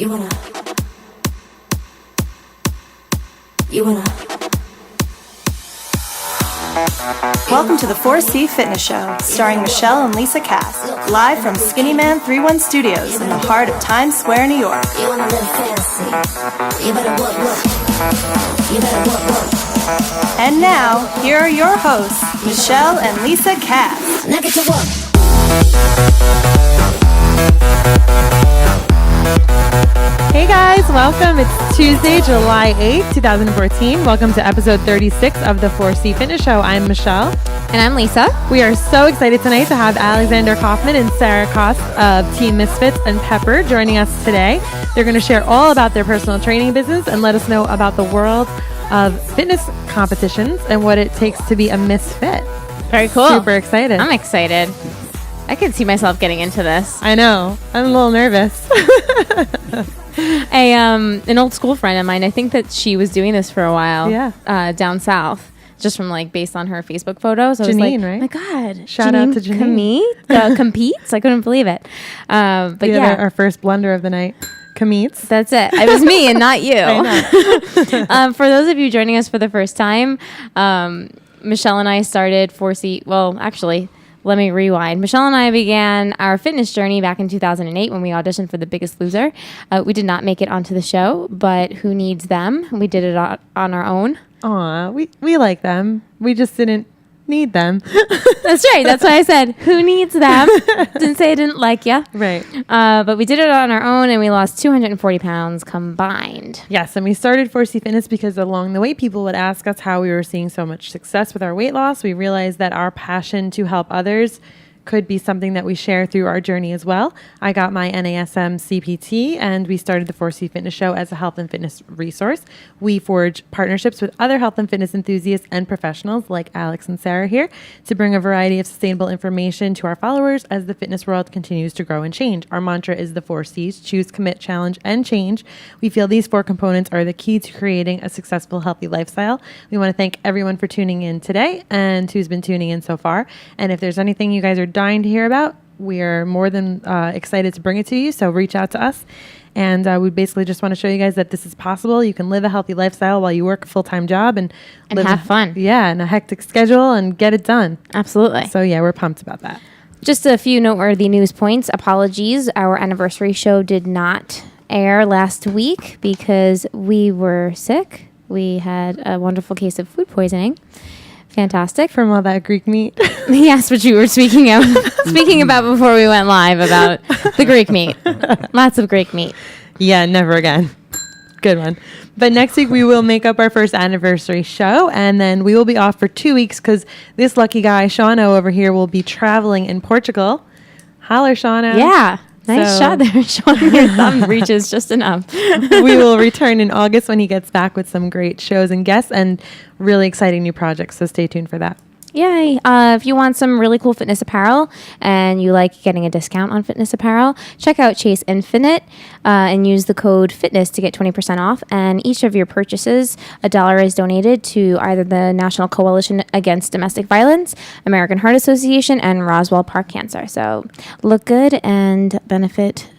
Welcome to the FourC Fitness Show, starring Michelle and Lisa Cass, live from Skinny Man 31 Studios in the heart of Times Square, New York. You wanna live fancy? You better work. You better work. And now, here are your hosts, Michelle and Lisa Cass. Now get to work. Hey guys, welcome. It's Tuesday, July 8th, 2014. Welcome to episode 36 of the FourC Fitness Show. I'm Michelle. And I'm Lisa. We are so excited tonight to have Alexander Kaufman and Sarah Koste of Team MissFits and P.E.P.P.E.R joining us today. They're going to share all about their personal training business and let us know about the world of fitness competitions and what it takes to be a misfit. Very cool. Super excited. I'm excited. I could see myself getting into this. I know. I'm a little nervous. An old school friend of mine, I think that she was doing this for a while. Yeah. Down south, just from based on her Facebook photos. I was Janine, like, right? My God. Shout out to Janine. Competes? I couldn't believe it. But yeah. Our first blunder of the night. Competes. That's it. It was me and not you. I know. For those of you joining us for the first time, Michelle and I started FourC. Well, actually, let me rewind. Michelle and I began our fitness journey back in 2008 when we auditioned for The Biggest Loser. We did not make it onto the show, but who needs them? We did it on our own. Aw, we like them. We just didn't need them. That's right. That's why I said, who needs them? Didn't say I didn't like you. Right. But we did it on our own, and we lost 240 pounds combined. Yes, and we started FourC Fitness because along the way, people would ask us how we were seeing so much success with our weight loss. We realized that our passion to help others could be something that we share through our journey as well. I got my NASM CPT, and we started the FourC Fitness Show as a health and fitness resource. We forge partnerships with other health and fitness enthusiasts and professionals like Alex and Sarah here to bring a variety of sustainable information to our followers as the fitness world continues to grow and change. Our mantra is the 4 C's: choose, commit, challenge, and change. We feel these 4 components are the key to creating a successful, healthy lifestyle. We want to thank everyone for tuning in today and who's been tuning in so far. And if there's anything you guys are dying to hear about, we are more than excited to bring it to you. So reach out to us. And we basically just want to show you guys that this is possible. You can live a healthy lifestyle while you work a full-time job and have fun. Yeah, and a hectic schedule and get it done. Absolutely. So yeah, we're pumped about that. Just a few noteworthy news points. Apologies. Our anniversary show did not air last week because we were sick. We had a wonderful case of food poisoning. Fantastic. From all that Greek meat. Yes, what you were speaking about before we went live about the Greek meat. Lots of Greek meat. Yeah, never again. Good one. But next week we will make up our first anniversary show, and then we will be off for 2 weeks because this lucky guy, Shauno over here, will be traveling in Portugal. Holler, Shauno. Yeah. Nice shot there, Sean. Your thumb reaches just enough. We will return in August when he gets back with some great shows and guests and really exciting new projects. So stay tuned for that. Yay. If you want some really cool fitness apparel and you like getting a discount on fitness apparel, check out Chase Infinite and use the code FITNESS to get 20% off. And each of your purchases, $1 is donated to either the National Coalition Against Domestic Violence, American Heart Association, and Roswell Park Cancer. So look good and benefit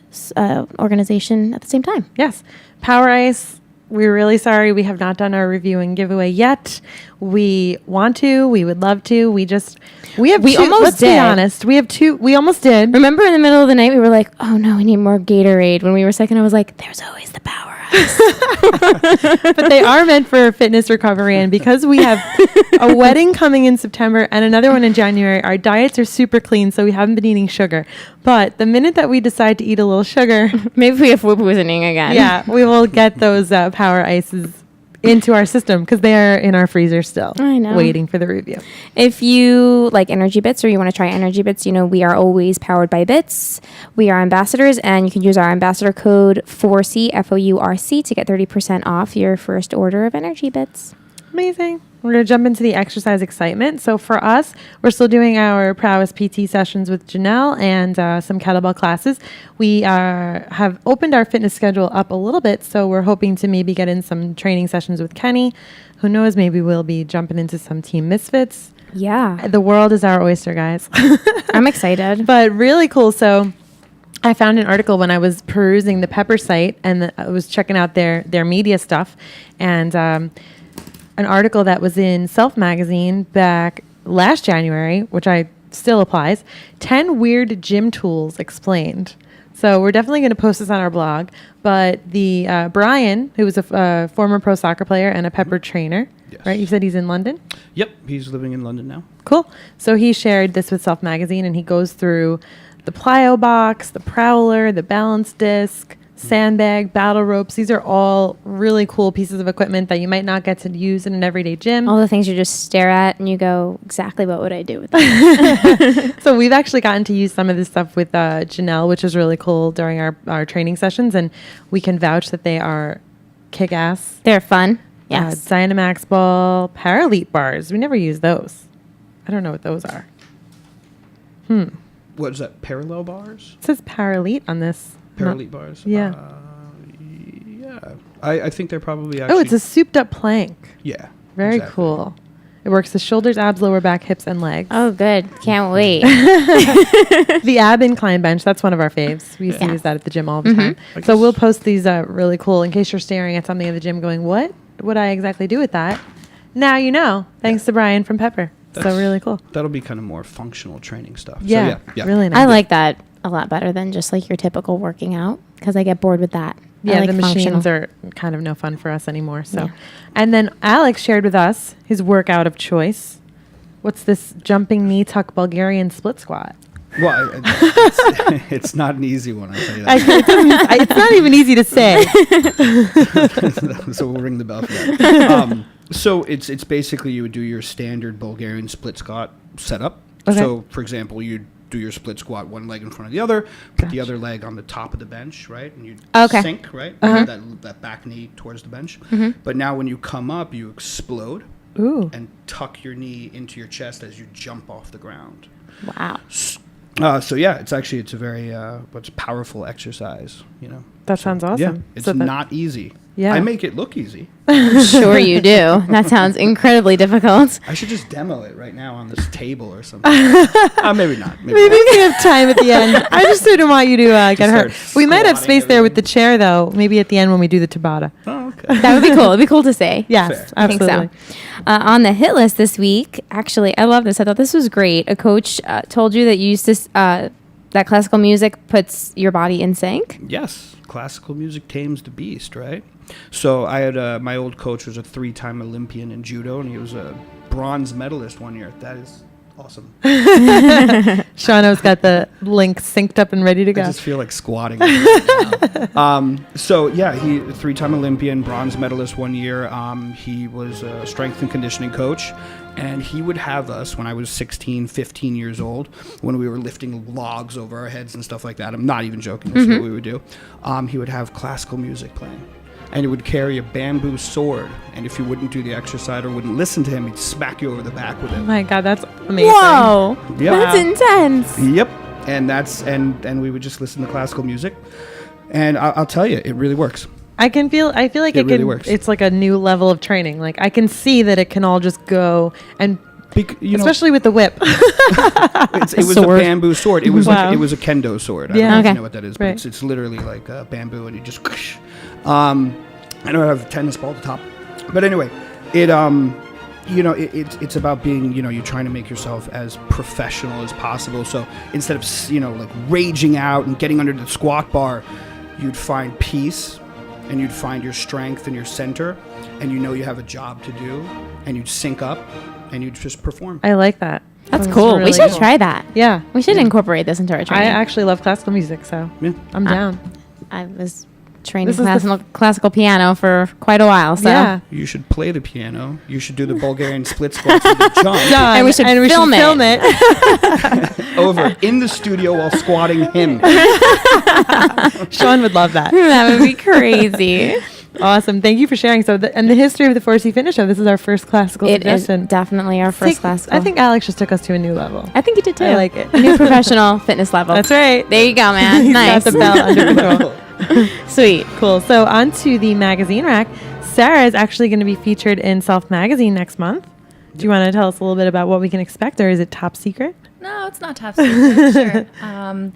organization at the same time. Yes. Power Ice. We're really sorry we have not done our review and giveaway yet. We want to. We would love to. We almost let's be honest. We have 2. We almost did. Remember in the middle of the night, we were like, oh no, we need more Gatorade. When we were sick, and I was like, there's always the Power Ice. But they are meant for fitness recovery. And because we have a wedding coming in September and another one in January, our diets are super clean. So we haven't been eating sugar. But the minute that we decide to eat a little sugar, maybe we have food poisoning again. Yeah, we will get those Power Ices into our system because they are in our freezer still. I know. Waiting for the review. If you like Energy Bits or you want to try Energy Bits, we are always powered by Bits. We are ambassadors, and you can use our ambassador code FourC, FOURC, to get 30% off your first order of Energy Bits. Amazing. We're going to jump into the exercise excitement. So for us, we're still doing our Prowess PT sessions with Janelle and some kettlebell classes. We have opened our fitness schedule up a little bit, so we're hoping to maybe get in some training sessions with Kenny. Who knows, maybe we'll be jumping into some Team MissFits. Yeah. The world is our oyster, guys. I'm excited. But really cool. So I found an article when I was perusing the Pepper site, and I was checking out their media stuff, and an article that was in Self magazine back last January, which still applies, 10 weird gym tools explained. So we're definitely going to post this on our blog. But the Brian, who was a former pro soccer player and a Pepper trainer, Yes. right? You said he's in London? Yep, he's living in London now. Cool. So he shared this with Self magazine, and he goes through the plyo box, the prowler, the balance disc, sandbag, battle ropes. These are all really cool pieces of equipment that you might not get to use in an everyday gym. All the things you just stare at and you go, exactly what would I do with that? So we've actually gotten to use some of this stuff with Janelle, which is really cool during our training sessions, and we can vouch that they are kick-ass. They're fun. Yes. Dynamax ball, Paralete bars. We never use those. I don't know what those are. What is that? Parallel bars? It says Paralete on this. Paralete bars? Yeah. Yeah. I think they're probably actually... Oh, it's a souped up plank. Yeah. Very exactly. cool. It works the shoulders, abs, lower back, hips, and legs. Oh, good. Can't wait. The ab incline bench, that's one of our faves. We used to Yeah. use that at the gym all the time. I So guess- we'll post these really cool in case you're staring at something at the gym going, what would I exactly do with that? Now you know. Thanks to Brian from Pepper. So That's- really cool. That'll be kind of more functional training stuff. Yeah, So yeah. really nice. I like that a lot better than just like your typical working out because I get bored with that. I Yeah, like the functional. machines are kind of no fun for us anymore. So, Yeah. And then Alex shared with us his workout of choice. What's this jumping knee tuck Bulgarian split squat? Well, it's not an easy one, I'll tell you It's not even easy to say. that. So we'll ring the bell for that. So it's basically you would do your standard Bulgarian split squat setup. Okay. So, for example, you'd do your split squat, one leg in front of the other, put the other leg on the top of the bench, right? And you Okay. sink, right? That back knee towards the bench. But now when you come up, you explode Ooh. and tuck your knee into your chest as you jump off the ground. Wow. So yeah, it's a very powerful exercise, you know. That sounds awesome. Yeah, it's So that- not easy. Yeah. I make it look easy. Sure you do. That sounds incredibly difficult. I should just demo it right now on this table or something. Maybe not. Maybe we have time at the end. I just didn't want you to get hurt. start We might have squatting space there with the everything. chair, though. Maybe at the end when we do the Tabata. Oh, okay. That would be cool. It'd be cool to say. Yes, Fair. I think absolutely. so. On the hit list this week, actually, I love this. I thought this was great. A coach told you that you used to, that classical music puts your body in sync. Yes, classical music tames the beast, right? So I had my old coach was a 3-time Olympian in judo, and he was a bronze medalist one year. That is awesome. Shauno's got the link synced up and ready to I go. just feel like squatting. Right now. So yeah, he 3-time Olympian, bronze medalist one year. He was a strength and conditioning coach, and he would have us when I was 16, 15 years old, when we were lifting logs over our heads and stuff like that. I'm not even joking. That's what we would do. He would have classical music playing. And he would carry a bamboo sword, and if you wouldn't do the exercise or wouldn't listen to him, he'd smack you over the back with Oh it. my God, that's amazing. Whoa. Yep. That's intense. Yep. And that's and we would just listen to classical music, and I'll tell you, it really works. I feel like It it really can, works. it's like a new level of training. Like I can see that it can all just go and especially with the whip. it was a sword. bamboo sword. It was Wow. like it was a kendo sword. I Yeah. don't know if Okay. you know what that is, but Right. it's literally like bamboo, and you just. I don't have a tennis ball at the top, but anyway, it's about being, you're trying to make yourself as professional as possible. So instead of like raging out and getting under the squat bar, you'd find peace, and you'd find your strength and your center, and you have a job to do, and you'd sync up, and you'd just perform. I like that. That's Sounds cool. really We should cool. try that. Yeah. We should incorporate this into our I training. actually love classical music, so Yeah. I'm down. I was training This is the classical piano for quite a while. So Yeah. You should play the piano. You should do the Bulgarian split squats with the jump. Done. And we should film it. Over in the studio while squatting him. Sean would love that. that would be crazy. Awesome. Thank you for sharing. So, and the history of the FourC Fitness Show, this is our first classical It is suggestion. definitely our first classical. I think Alex just took us to a new level. I think you did too. I like it. New professional fitness level. That's right. There you go, man. He's Nice. got the bell under control. Sweet. Cool. So on to the magazine rack. Sarah is actually going to be featured in Self Magazine next month. Do you want to tell us a little bit about what we can expect, or is it top secret? No, it's not top secret. Sure.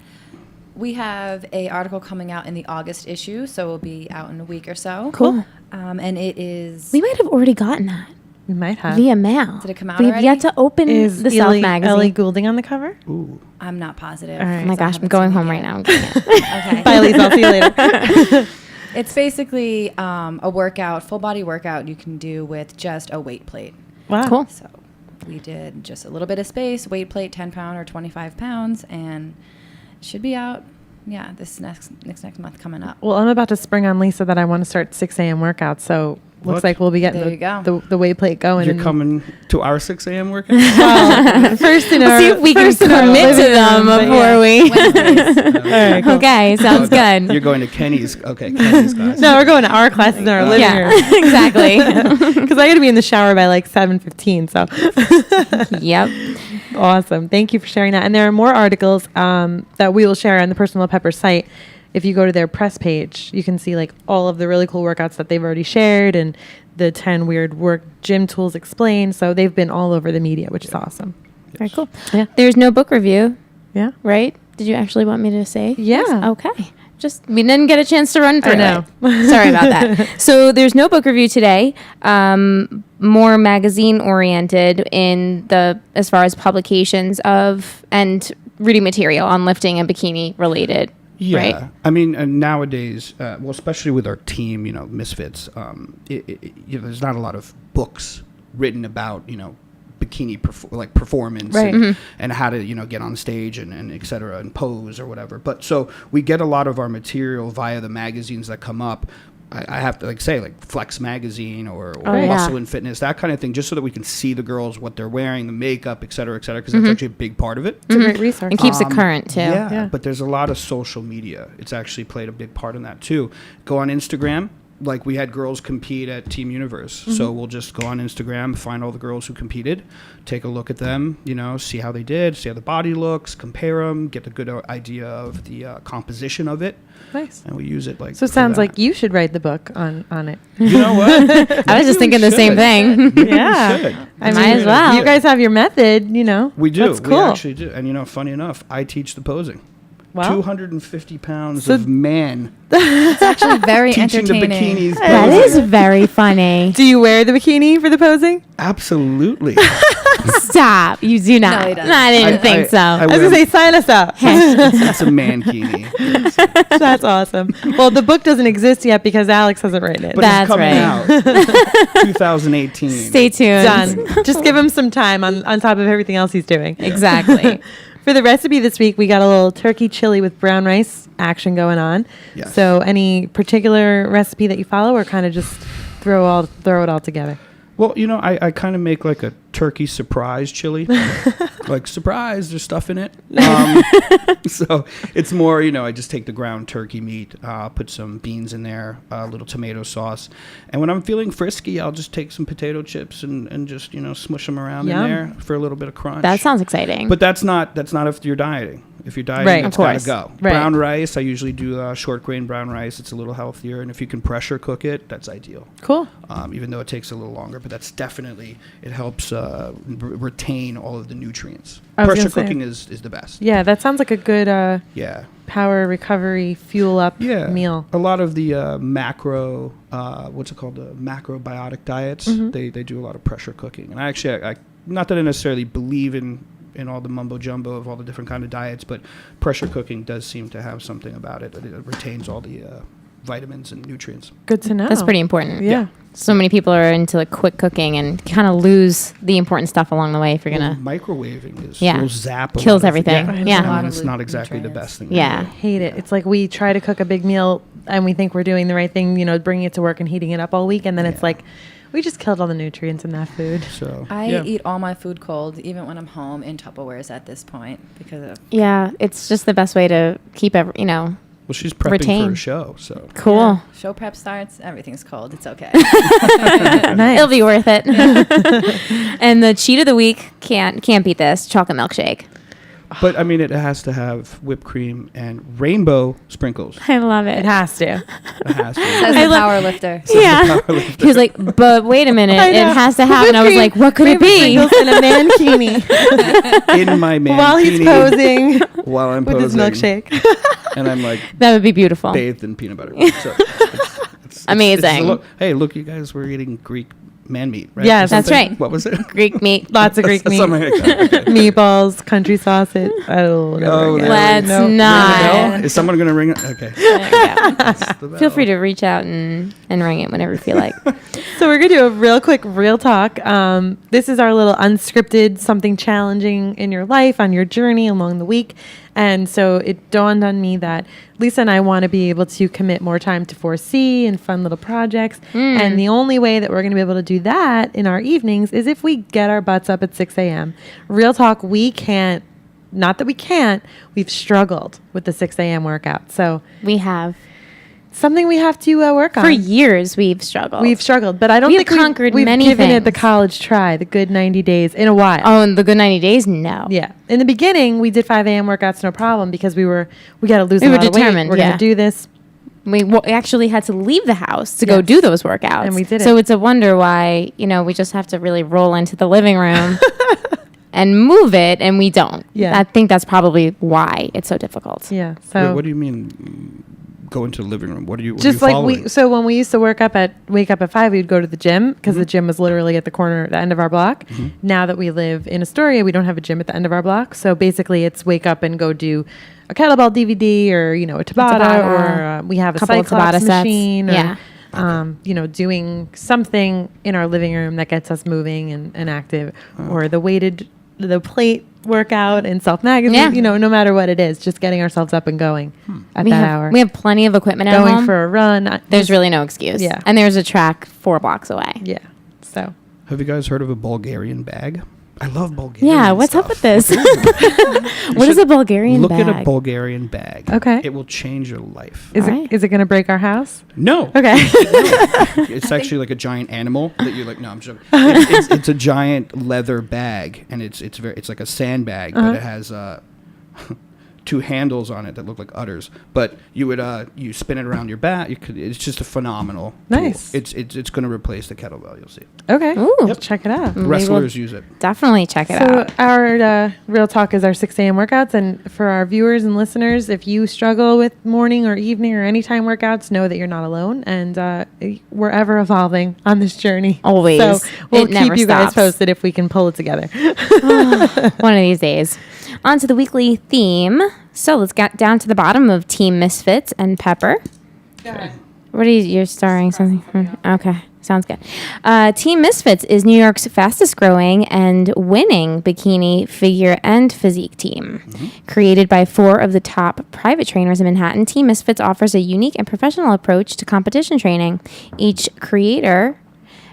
We have a article coming out in the August issue, so it'll be out in a week or so. Cool. And it is. We might have already gotten that We might have. via mail. Did it come out We've already? yet to open Is the Self Ellie magazine. Goulding on the cover? Ooh. I'm not positive. All right. Oh my because I gosh, I'm haven't going seen it home right yet. now. I'm getting it. Okay. Bye, Lisa. I'll see you later. It's basically a workout, full body workout you can do with just a weight plate. Wow. Cool. So we did just a little bit of space, weight plate, 10 pound or 25 pounds, and it should be out. Yeah, this next month coming up. Well, I'm about to spring on Lisa that I want to start 6 a.m. workouts. So looks What? like we'll be There getting you go. the weight plate going. You're and- coming to our 6 a.m. workout? Well, first in our, See if we can first in our commit to living them room, but before we. Wednesdays. All right, cool. Okay, sounds good. You're going to Kenny's. Okay, Kenny's class. No, we're going to our classes in our living Yeah, room. exactly. Because I got to be in the shower by like 7:15. So Yep. awesome. Thank you for sharing that. And there are more articles that we will share on the Personal Pepper site. If you go to their press page, you can see like all of the really cool workouts that they've already shared and the 10 weird work gym tools explained. So they've been all over the media, which is awesome. Very cool. Yeah. There's no book review, Yeah. right? Did you actually want me to say? Yeah. Yes? Okay. Just we didn't get a chance to run through know. it. Sorry about that. So there's no book review today. More magazine oriented in the as far as publications of and reading material on lifting and bikini related. Yeah, Right. I mean, nowadays, well, especially with our team, MissFits, there's not a lot of books written about, bikini performance Right. and how to, get on stage and et cetera and pose or whatever. But so we get a lot of our material via the magazines that come up. I have to say Flex Magazine or yeah. Muscle and Fitness, that kind of thing, just so that we can see the girls, what they're wearing, the makeup, et cetera, because that's actually a big part of it. It's a great resource. And keeps it current too. Yeah, but there's a lot of social media. It's actually played a big part in that too. Go on Instagram. Like we had girls compete at Team Universe. So we'll just go on Instagram, find all the girls who competed, take a look at them, see how they did, see how the body looks, compare them, get a good idea of the composition of it. Nice. And we use it So it sounds like you should write the book on it. You know what? I was just thinking the same thing. Yeah. I Might as well. You guys have your method, We do. That's cool. We actually do. And funny enough, I teach the posing. Wow. 250 pounds of man It's actually very teaching the entertaining. bikinis. That posing. is very funny. Do you wear the bikini for the posing? Absolutely. Stop. You do not. No, he doesn't. I didn't think so. I was going to say, sign us up. It's a mankini. That's awesome. Well, the book doesn't exist yet because Alex hasn't written it. But That's it's coming right. out 2018. Stay tuned. Done. Just give him some time on top of everything else he's doing. Exactly. For the recipe this week, we got a little turkey chili with brown rice action going on. Yes. So any particular recipe that you follow or kind of just throw it all together? Well, I kind of make like a turkey surprise chili. Like, surprise, there's stuff in it. So it's more, I just take the ground turkey meat, put some beans in there, a little tomato sauce. And when I'm feeling frisky, I'll just take some potato chips and just, smush them around Yum. in there for a little bit of crunch. That sounds exciting. But that's not if you're dieting. If you're dieting, Right, it's of got to course. go. Right. Brown rice, I usually do short grain brown rice. It's a little healthier. And if you can pressure cook it, that's ideal. Cool. Even though it takes a little longer, but that's definitely, it helps retain all of the nutrients. I was Pressure gonna say- cooking is the best. Yeah, that sounds like a good Yeah. power recovery fuel up Yeah. meal. A lot of the macro, what's it called? The macrobiotic diets, they do a lot of pressure cooking. And I not that I necessarily believe in all the mumbo jumbo of all the different kind of diets, but pressure cooking does seem to have something about it. It retains all the vitamins and nutrients. Good to know. That's pretty important. Yeah. So many people are into quick cooking and kind of lose the important stuff along the way if you're Well, going to. microwaving is Yeah. will zap a Kills lot of- everything. Yeah. I A lot mean, of it's not exactly the nutrients. best thing. Yeah. I hate it. It's like we try to cook a big meal and we think we're doing the right thing, bringing it to work and heating it up all week. And then it's like, we just killed all the nutrients in that food. So I eat all my food cold, even when I'm home in Tupperwares at this point because of Yeah. It's just the best way to keep well, she's prepping for retain. a show, so Cool. Yeah. Show prep starts. Everything's cold. It's okay. Nice. It'll be worth it. And the cheat of the week can't beat this chocolate milkshake. But I mean, it has to have whipped cream and rainbow sprinkles. I love it. It has to. It has to. Says the power lifter. Yeah. He was like, but wait a minute, I it know. has to happen. I was like, what could it be? Sprinkles in a mankini In my mankini. while he's posing While I'm with his posing. milkshake. And I'm like That would be beautiful. bathed in peanut butter. So Amazing. hey, look, you guys were eating Greek man meat, right? Yes. Or That's something? right. What was it? Greek meat. Lots of Greek meat. Something like that. Okay. Meatballs, country sausage. Oh, Oh, no. Let's No. not. No? Is someone going to ring it? Okay. There we go. That's the Feel bell. free to reach out and ring it whenever you feel like. So we're going to do a real quick real talk. This is our little unscripted, something challenging in your life, on your journey along the week. And so it dawned on me that Lisa and I want to be able to commit more time to FourC and fun little projects. And the only way that we're going to be able to do that in our evenings is if we get our butts up at 6 a.m. Real talk, we can't, not that we can't, we've struggled with the 6 a.m. workout. So We have. something we have to work on. For years, we've struggled. We've struggled, but I don't We've think conquered we've many given it the things. college try, the good 90 days in a while. Oh, and the good 90 days? No. Yeah. In the beginning, we did 5 a.m. workouts, no problem, because we got to lose We a were lot of weight. determined, We're going yeah. to do this. We actually had to leave the house to go Yes. do those workouts. And we did So it. it's a wonder why, we just have to really roll into the living room and move it, and we don't. Yeah. I think that's probably why it's so difficult. Yeah. Wait, So what do you mean go into the living room? What are you just what are like you following? so when we used to wake up at 5, we'd go to the gym because the gym was literally at the corner, the end of our block. Now that we live in Astoria, we don't have a gym at the end of our block. So basically it's wake up and go do a kettlebell DVD or, a Tabata, Tabata, or we have a couple of Cyclops Tabata sets. machine. Or, Yeah. doing something in our living room that gets us moving and active, or the plate workout and Self Magazine, Yeah. no matter what it is, just getting ourselves up and going at We that have, hour. we have plenty of equipment at Going home. for a run. There's really no excuse. Yeah. And there's a track 4 blocks away. Yeah. So Have you guys heard of a Bulgarian bag? I love Bulgarian Yeah, what's up with stuff. this? What is a Bulgarian Look bag? at a Bulgarian bag. Okay. It will change your life. is Alright. it going to break our house? No. Okay. It's actually like a giant animal that you're like, no, I'm joking. It's a giant leather bag, and it's like a sandbag, but it has 2 handles on it that look like udders. But you would you spin it around your back. It's just a phenomenal tool. Nice. It's going to replace the kettlebell. You'll see. Okay. Ooh. Yep. Check it out. We will Wrestlers use it. Definitely check it So out. our real talk is our 6 a.m. workouts, and for our viewers and listeners, if you struggle with morning or evening or anytime workouts, know that you're not alone, and we're ever evolving on this journey. Always. So we'll It never keep you guys stops. posted if we can pull it together. One of these days. On to the weekly theme. So let's get down to the bottom of Team MissFits and P.E.P.E.R. What are you're starring something? Okay, sounds good. Team MissFits is New York's fastest growing and winning bikini figure and physique team. Created by 4 of the top private trainers in Manhattan, Team MissFits offers a unique and professional approach to competition training. Each creator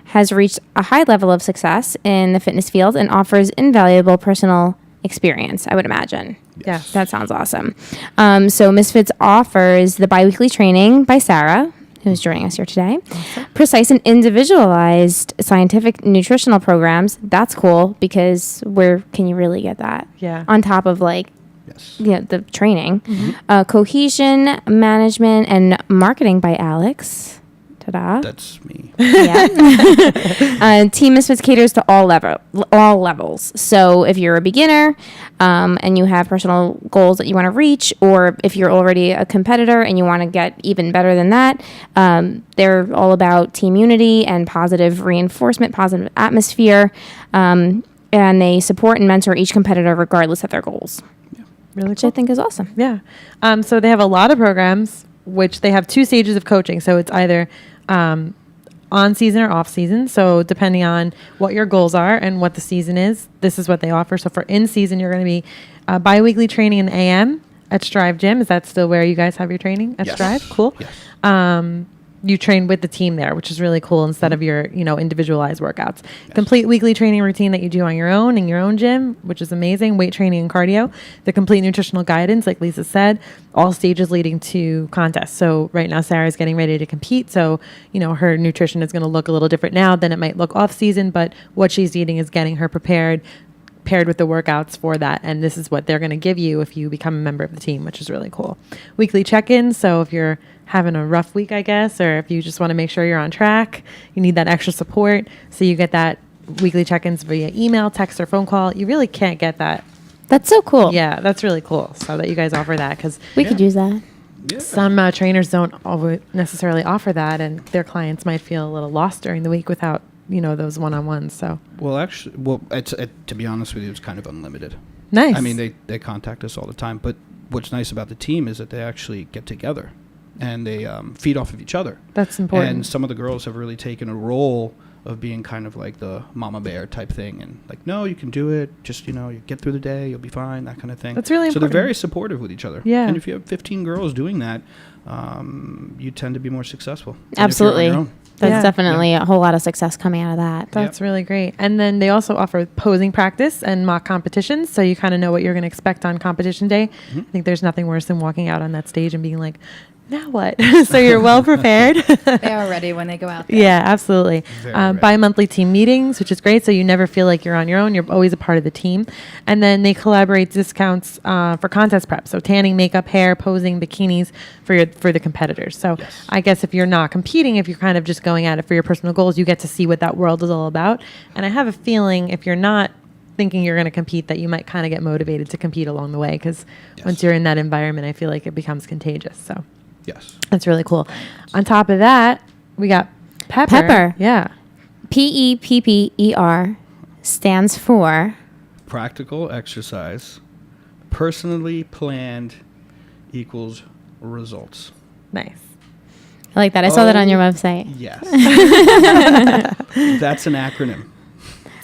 has reached a high level of success in the fitness field and offers invaluable personal experience, I would imagine. Yes. That sounds awesome. So MissFits offers the biweekly training by Sarah, who's joining us here today. Precise and individualized scientific nutritional programs. That's cool, because where can you really get that? Yeah. On top of Yes. the training. Cohesion, management, and marketing by Alex. Ta-da. That's me. Yeah. Team MissFits caters to all levels. So if you're a beginner and you have personal goals that you want to reach, or if you're already a competitor and you want to get even better than that, they're all about team unity and positive reinforcement, positive atmosphere, and they support and mentor each competitor regardless of their goals, Really which cool. I think is awesome. Yeah. So they have a lot of programs, which they have 2 stages of coaching. So it's either on season or off season. So depending on what your goals are and what the season is, this is what they offer. So for in season, you're going to be biweekly training in the AM at Strive Gym. Is that still where you guys have your training at Yes. Strive? Cool. Yes. You train with the team there, which is really cool instead of your, individualized workouts. Complete weekly training routine that you do on your own in your own gym, which is amazing. Weight training and cardio. The complete nutritional guidance, like Lisa said, all stages leading to contests. So right now, Sarah's getting ready to compete. So, her nutrition is going to look a little different now than it might look off season, but what she's eating is getting her prepared paired with the workouts for that. And this is what they're going to give you if you become a member of the team, which is really cool. Weekly check-ins. So if you're having a rough week, I guess, or if you just want to make sure you're on track, you need that extra support. So you get that weekly check-ins via email, text, or phone call. You really can't get that. That's so cool. Yeah, that's really cool. So that you guys offer that, because We could use that. Yeah. some trainers don't always necessarily offer that, and their clients might feel a little lost during the week without, those one-on-ones. So Well, actually, to be honest with you, it's kind of unlimited. nice. I mean, they contact us all the time. But what's nice about the team is that they actually get together and they feed off of each other. That's important. And some of the girls have really taken a role of being kind of like the mama bear type thing, and like, no, you can do it. Just, you get through the day, you'll be fine, that kind of thing. That's really So they're important. very supportive with each other. Yeah. And if you have 15 girls doing that, you tend to be more successful. than if you're on Absolutely. your own. There's Yeah. definitely a whole lot of success coming out of that. That's really great. And then they also offer posing practice and mock competitions, so you kind of know what you're going to expect on competition day. I think there's nothing worse than walking out on that stage and being like, now what? So you're well prepared. They are ready when they go out there. Yeah, absolutely. Very ready. Bi-monthly team meetings, which is great. So you never feel like you're on your own. You're always a part of the team. And then they collaborate discounts for contest prep. So tanning, makeup, hair, posing, bikinis for the competitors. So Yes. I guess if you're not competing, if you're kind of just going at it for your personal goals, you get to see what that world is all about. And I have a feeling if you're not thinking you're going to compete, that you might kind of get motivated to compete along the way, because Yes. once you're in that environment, I feel like it becomes contagious. So Yes. that's really cool. On top of that, we got Pepper. Pepper. Yeah. P.E.P.P.E.R. stands for. Practical exercise, personally planned equals results. Nice. I like that. I saw that on your website. Yes. That's an acronym.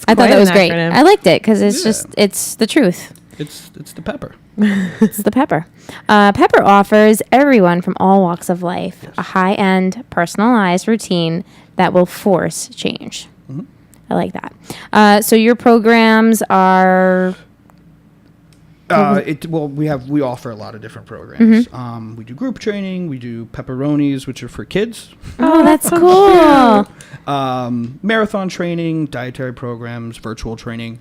I thought quite that was an great. acronym. I liked it because it's Yeah. it's the truth. It's the pepper. It's the Pepper. Pepper offers everyone from all walks of life a high-end, personalized routine that will force change. Mhm. I like that. So your programs are. We offer a lot of different programs. Mm-hmm. We do group training. We do pepperonis, which are for kids. Oh, that's cool. Marathon training, dietary programs, virtual training.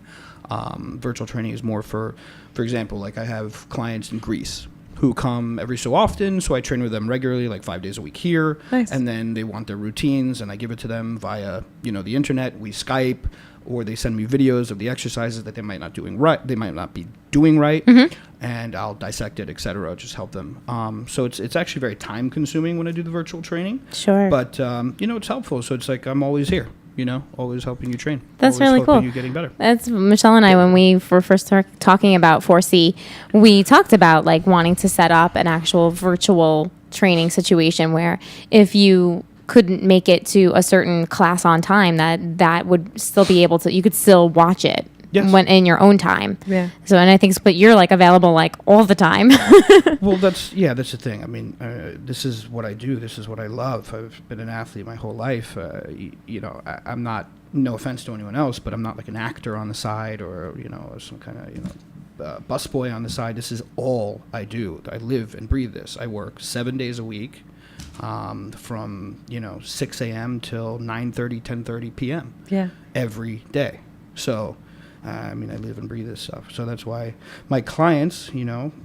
Virtual training is more for example, like I have clients in Greece who come every so often, so I train with them regularly, like 5 days a week here. Nice. And then they want their routines, and I give it to them via the internet. We Skype, or they send me videos of the exercises that they might not be doing right, and I'll dissect it, etc. Just help them. So it's actually very time consuming when I do the virtual training. Sure. But it's helpful. So it's like I'm always here. Always helping you train. That's always really helping cool. You getting better. That's Michelle and I, when we were first talking about FourC, we talked about like wanting to set up an actual virtual training situation where if you couldn't make it to a certain class on time, that would still be able to, you could still watch it. Yes. When in your own time. Yeah. So, and I think, but you're like available like all the time. Well, that's the thing. I mean, this is what I do. This is what I love. I've been an athlete my whole life. I'm not, no offense to anyone else, but I'm not like an actor on the side or, some kind of, busboy on the side. This is all I do. I live and breathe this. I work 7 days a week, from, 6 a.m. till 9:30, 10:30 p.m. Yeah. every day. So, I live and breathe this stuff. So that's why my clients,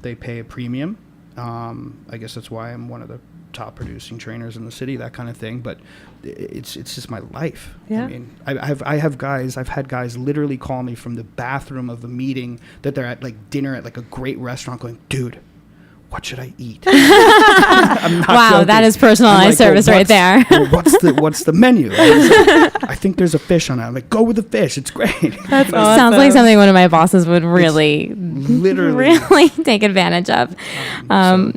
they pay a premium. I guess that's why I'm one of the top producing trainers in the city, that kind of thing. But it's just my life. Yeah. I've had guys literally call me from the bathroom of a meeting that they're at like dinner at like a great restaurant going, dude, what should I eat? I'm not Wow, joking. that is personalized I'm like, service right there. What's the menu? I think there's a fish on it. I'm like, go with the fish. It's great. That's Sounds like something one of my bosses would really, literally really take advantage of.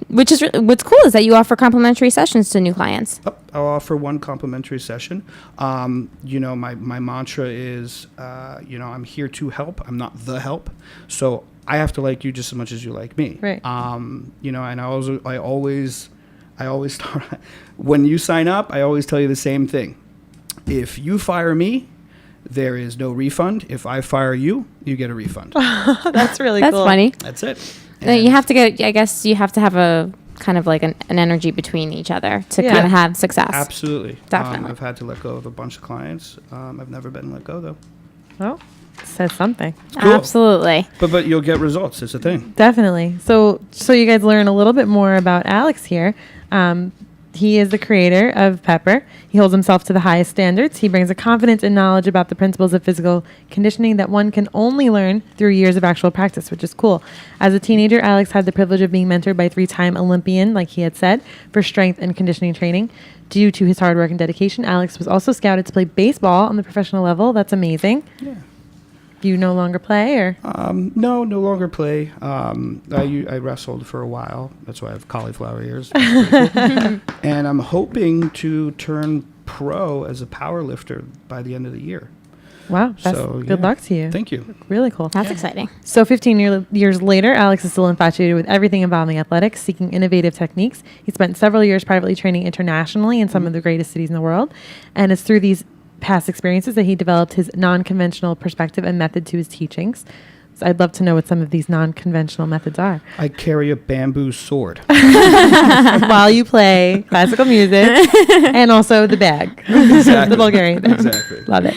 Which is what's cool is that you offer complimentary sessions to new clients. I'll offer one complimentary session. My mantra is, I'm here to help. I'm not the help. So I have to like you just as much as you like me. Right. And I always start, when you sign up, I always tell you the same thing. If you fire me, there is no refund. If I fire you, you get a refund. That's really That's cool. funny. That's it. You have to get, I guess you have to have a kind of like an energy between each other to Yeah. kind of have success. Absolutely. Definitely. I've had to let go of a bunch of clients. I've never been let go though. Oh, says something. Cool. Absolutely. But you'll get results. It's a thing. Definitely. So you guys learn a little bit more about Alex here. He is the creator of P.E.P.P.E.R. He holds himself to the highest standards. He brings a confidence and knowledge about the principles of physical conditioning that one can only learn through years of actual practice, which is cool. As a teenager, Alex had the privilege of being mentored by 3-time Olympian, like he had said, for strength and conditioning training. Due to his hard work and dedication, Alex was also scouted to play baseball on the professional level. That's amazing. Yeah. You no longer play, or? No longer play. I wrestled for a while. That's why I have cauliflower ears. Cool. And I'm hoping to turn pro as a power lifter by the end of the year. Wow. That's good luck to you. Thank you. Really cool. That's exciting. So 15 years later, Alex is still infatuated with everything involving athletics, seeking innovative techniques. He spent several years privately training internationally in some of the greatest cities in the world. And it's through these past experiences that he developed his non-conventional perspective and method to his teachings. So I'd love to know what some of these non-conventional methods are. I carry a bamboo sword. While you play classical music and also the bag. Exactly. The Bulgarian bag. Exactly. Love it.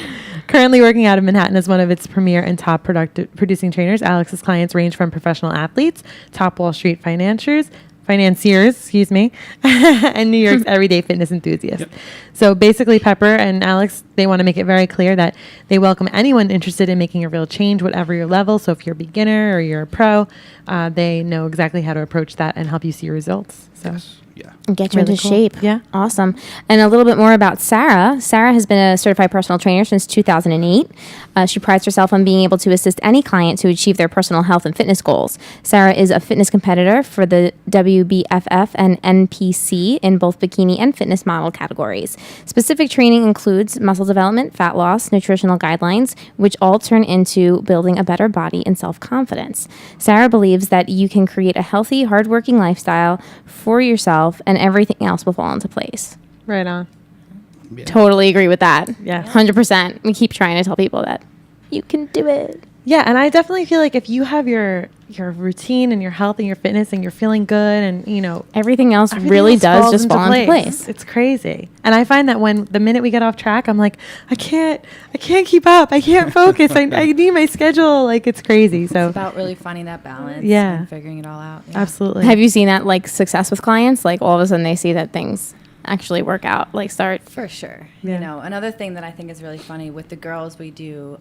Currently working out of Manhattan as one of its premier and top producing trainers, Alex's clients range from professional athletes, top Wall Street financiers, and New York's everyday fitness enthusiasts. Yep. So basically, P.E.P.P.E.R. and Alex, they want to make it very clear that they welcome anyone interested in making a real change, whatever your level. So if you're a beginner or you're a pro, they know exactly how to approach that and help you see results. So. Yes. Yeah. And get you Really into cool. shape. Yeah. Awesome. And a little bit more about Sarah. Sarah has been a certified personal trainer since 2008. She prides herself on being able to assist any client to achieve their personal health and fitness goals. Sarah is a fitness competitor for the WBFF and NPC in both bikini and fitness model categories. Specific training includes muscle development, fat loss, nutritional guidelines, which all turn into building a better body and self-confidence. Sarah believes that you can create a healthy, hardworking lifestyle for yourself and everything else will fall into place. Right on. Yeah. Totally agree with that. Yeah. 100%. We keep trying to tell people that you can do it. Yeah, and I definitely feel like if you have your routine and your health and your fitness and you're feeling good and, Everything else everything really else does falls just fall into place. It's crazy. And I find that when the minute we get off track, I'm like, I can't keep up. I can't focus. I need my schedule. Like, it's crazy. So It's about really finding that balance Yeah. and figuring it all out. Yeah. absolutely. Have you seen that like success with clients? Like all of a sudden they see that things actually work out, like start. For sure. Yeah. Another thing that I think is really funny with the girls, we do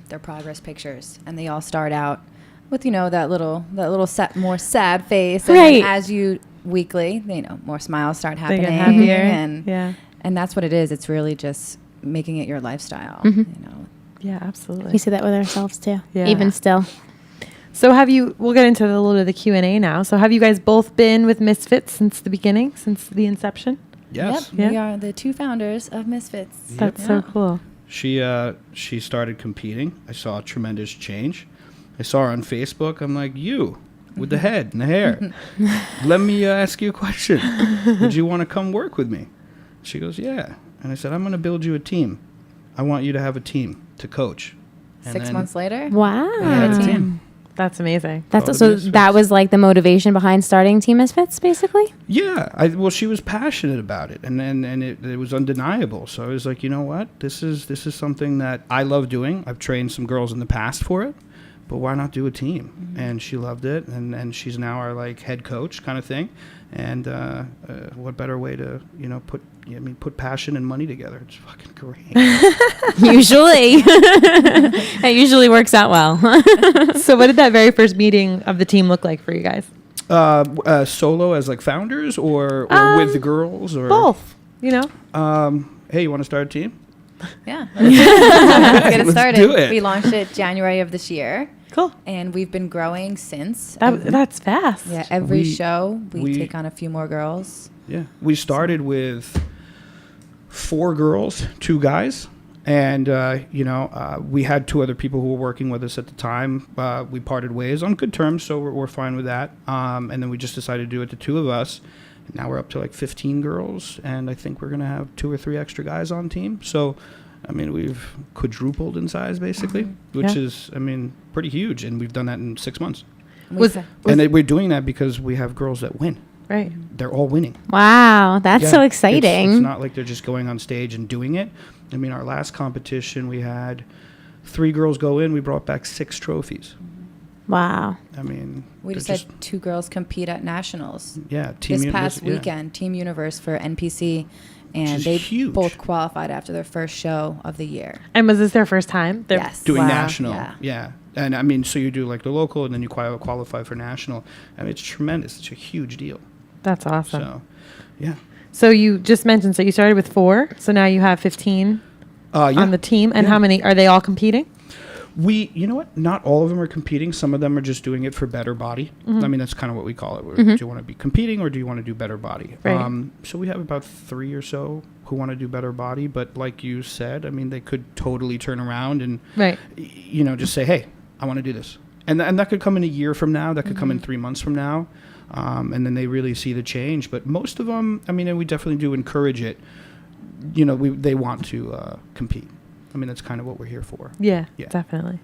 their progress pictures, and they all start out with that little more sad face, and Right. then as you weekly, more smiles start They happening, get happier. and Yeah. and that's what it is. It's really just making it your lifestyle. Yeah, absolutely. We see that with ourselves too. Yeah. Even still. So we'll get into a little bit of the Q&A now. So have you guys both been with MissFits since the beginning, since the inception? Yes. Yep, Yeah. we are the two founders of MissFits. That's so cool. She started competing. I saw a tremendous change. I saw her on Facebook. I'm like, you with the head and the hair. Let me ask you a question. Would you want to come work with me? She goes, yeah. And I said, I'm going to build you a team. I want you to have a team to coach. And 6 then months later, Wow. I had a team. That's amazing. That's Oh, so the Misfits. that was like the motivation behind starting Team MissFits, basically. Yeah, she was passionate about it, and it was undeniable. So I was like, you know what, this is something that I love doing. I've trained some girls in the past for it, but why not do a team? Mm-hmm. And she loved it, and she's now our like head coach kind of thing. And what better way to put passion and money together? It's fucking great. Usually. It usually works out well. So what did that very first meeting of the team look like for you guys? Solo as like founders, or with the girls, or Both, Hey, you want to start a team? yeah, let's get it Let's started. do it. We launched it January of this year. Cool. And we've been growing since. That's fast. Yeah, every We- show we we- take on a few more girls. Yeah, we started with 4 girls, 2 guys, and we had 2 other people who were working with us at the time. We parted ways on good terms, so we're fine with that. And then we just decided to do it, the 2 of us. Now we're up to like 15 girls, and I think we're gonna have 2 or 3 extra guys on team. So, I mean, we've quadrupled in size basically, which Yeah. is, pretty huge, and we've done that in 6 months. Was We're doing that because we have girls that win. right. They're all winning. Wow. That's Yeah, so exciting. It's not like they're just going on stage and doing it. Our last competition, we had 3 girls go in, we brought back 6 trophies. Wow. I mean, We just had 2 girls compete at nationals. Yeah, this past weekend, Team Universe for NPC, and they both qualified after their first show of the year. And was this their first time? Yes. Doing national. Yeah. And I mean, so you do like the local, and then you qualify for national. I mean, it's tremendous. It's a huge deal. That's awesome. So, yeah. So you just mentioned, so you started with 4, so now you have 15 on the team. And how many, are they all competing? You know what? Not all of them are competing. Some of them are just doing it for better body. I mean, that's kind of what we call it. Do you want to be competing or do you want to do better body? Right. So we have about 3 or so who want to do better body. But like you said, I mean, they could totally turn around and, just say, hey, I want to do this. And that could come in a year from now. That could come in 3 months from now. And then they really see the change. But most of them, I mean, and we definitely do encourage it. They want to compete. I mean, that's kind of what we're here for. Yeah, definitely.